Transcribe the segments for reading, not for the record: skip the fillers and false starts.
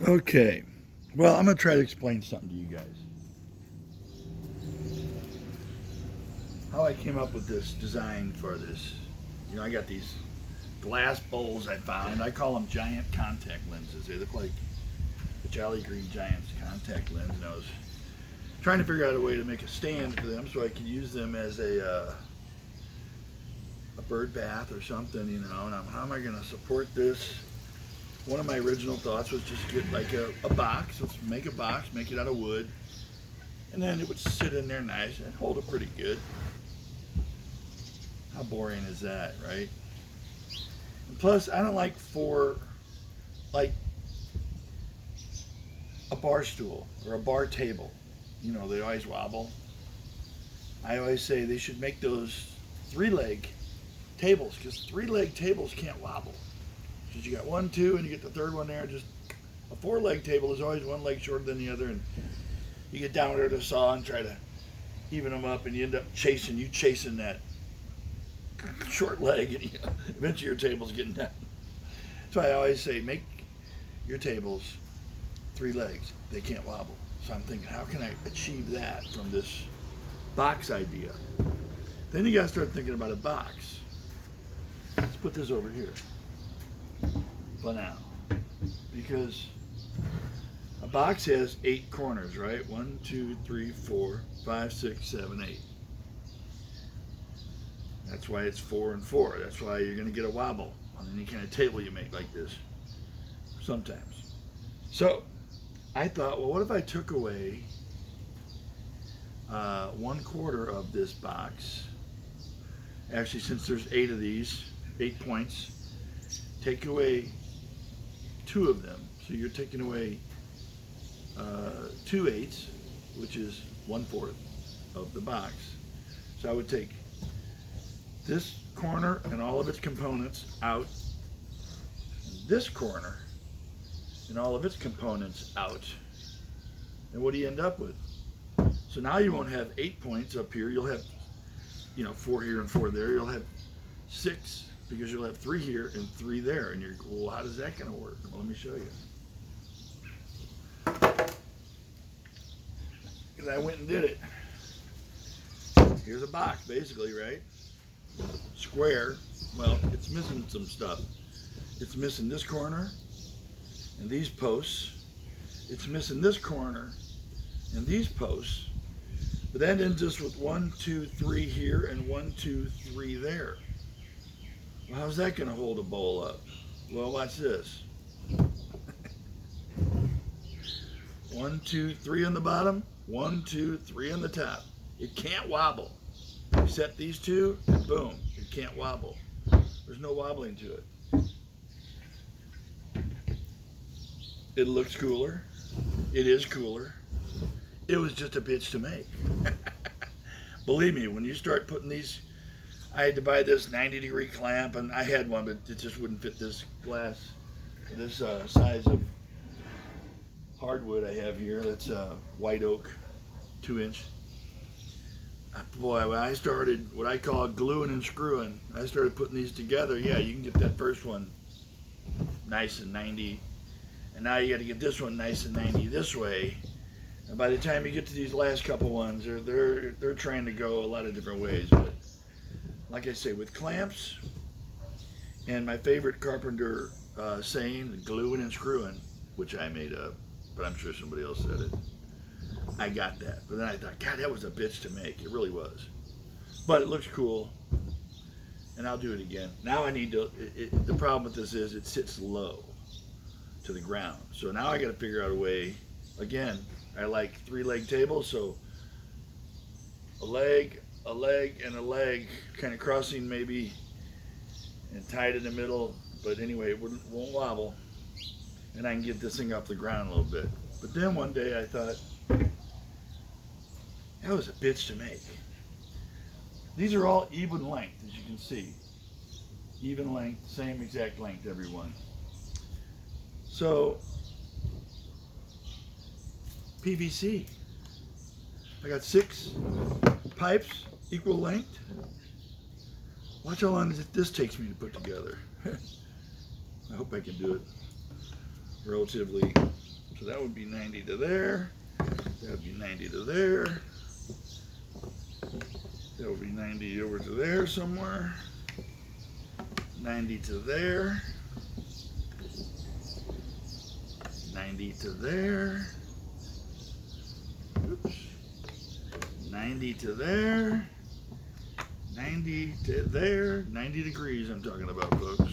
Okay, well, I'm going to try to explain something to you guys. How I came up with this design for this. I got these glass bowls I found. I call them giant contact lenses. They look like the Jolly Green Giant's contact lens. And I was trying to figure out a way to make a stand for them so I could use them as a bird bath or something, And how am I going to support this? One of my original thoughts was just get like a box. Let's make a box, make it out of wood, and then it would sit in there nice and hold it pretty good. How boring is that, right? And plus, I don't like like a bar stool or a bar table. They always wobble. I always say they should make those three-leg tables because three-leg tables can't wobble. Because you got one, two, and you get the third one there. Just a four-leg table is always one leg shorter than the other, and you get down there to saw and try to even them up, and you end up chasing that short leg, and eventually your table's getting down. So I always say, make your tables three legs. They can't wobble. So I'm thinking, how can I achieve that from this box idea? Then you got to start thinking about a box. Let's put this over here for now, because a box has 8 corners, right? 1, 2, 3, 4, 5, 6, 7, 8. That's why it's 4 and 4. That's why you're going to get a wobble on any kind of table you make like this sometimes. So I thought, well, what if I took away 1/4 of this box? Actually, since there's 8 of these, 8 points, take away 2 of them. So you're taking away 2/8, which is 1/4 of the box. So I would take this corner and all of its components out, this corner and all of its components out. And what do you end up with? So now you won't have 8 points up here. You'll have, 4 here and 4 there. You'll have 6 because you'll have 3 here and 3 there. And you're, well, how is that going to work? Well, let me show you. Because I went and did it. Here's a box, basically, right? Square. Well, it's missing some stuff. It's missing this corner and these posts. It's missing this corner and these posts. But that ends us with 1, 2, 3 here and 1, 2, 3 there. Well, how's that going to hold a bowl up? Well, watch this. 1, 2, 3 on the bottom. 1, 2, 3 on the top. It can't wobble. You set these two, and boom, it can't wobble. There's no wobbling to it. It looks cooler. It is cooler. It was just a bitch to make. Believe me, when you start putting these, I had to buy this 90-degree clamp, and I had one, but it just wouldn't fit this glass, this size of hardwood I have here. That's white oak, 2-inch. Boy, when I started what I call gluing and screwing, I started putting these together. Yeah, you can get that first one nice and 90, and now you got to get this one nice and 90 this way. And by the time you get to these last couple ones, they're trying to go a lot of different ways. But like I say, with clamps and my favorite carpenter saying, gluing and screwing, which I made up, but I'm sure somebody else said it. I got that. But then I thought, God, that was a bitch to make. It really was. But it looks cool. And I'll do it again. Now I need to, the problem with this is it sits low to the ground. So now I got to figure out a way. Again, I like 3-leg tables. So a leg, and a leg kind of crossing maybe and tied in the middle. But anyway, it won't wobble. And I can get this thing off the ground a little bit. But then one day I thought, that was a bitch to make. These are all even length, as you can see. Even length, same exact length, every one. So, PVC. I got 6 pipes, equal length. Watch how long this takes me to put together. I hope I can do it relatively So that would be 90 to there. That would be 90 to there. That would be 90 over to there somewhere. 90 to there. 90 to there. Oops. 90 to there. 90 to there. 90 degrees I'm talking about, folks.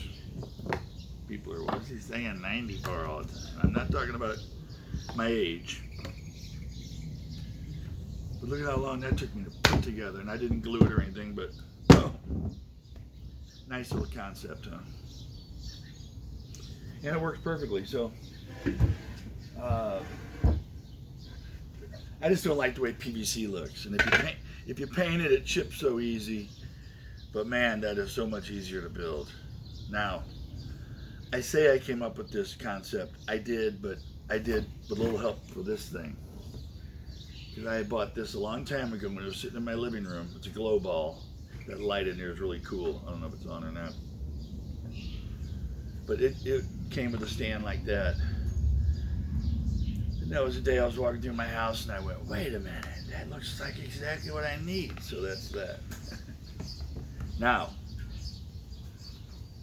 People are, what's he saying 90 for all the time? I'm not talking about my age. But look at how long that took me to put together. And I didn't glue it or anything, but oh, nice little concept, huh? And it works perfectly. So I just don't like the way PVC looks. And if you paint it, it chips so easy. But man, that is so much easier to build. Now, I say I came up with this concept. I did, but I did with a little help for this thing. Because I bought this a long time ago when it was sitting in my living room. It's a glow ball. That light in here is really cool. I don't know if it's on or not. But it came with a stand like that. And that was the day I was walking through my house and I went, wait a minute, that looks like exactly what I need. So that's that. Now,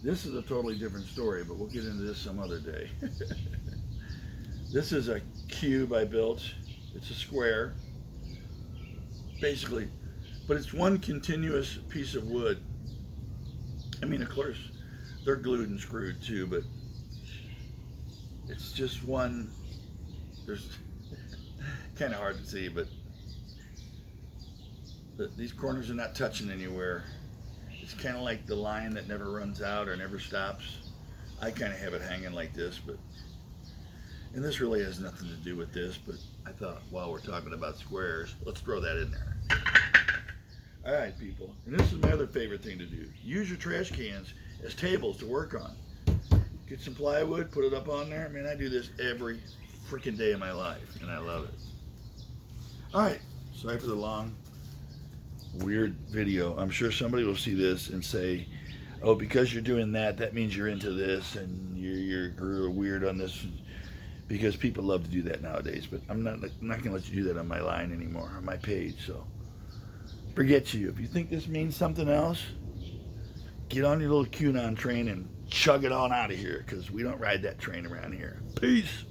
this is a totally different story, but we'll get into this some other day. This is a cube I built. It's a square, basically, but it's one continuous piece of wood. I mean, of course, they're glued and screwed too, but it's just one. There's kind of hard to see, but these corners are not touching anywhere. It's kind of like the line that never runs out or never stops. I kind of have it hanging like this, and this really has nothing to do with this, but I thought while we're talking about squares, let's throw that in there. All right, people, and this is my other favorite thing to do. Use your trash cans as tables to work on. Get some plywood, put it up on there. Man, I do this every freaking day of my life, and I love it. All right, sorry for the long, weird video. I'm sure somebody will see this and say, oh, because you're doing that, that means you're into this, and you're weird on this. Because people love to do that nowadays, but I'm not going to let you do that on my line anymore, on my page. So forget you. If you think this means something else, get on your little QAnon train and chug it on out of here, because we don't ride that train around here. Peace.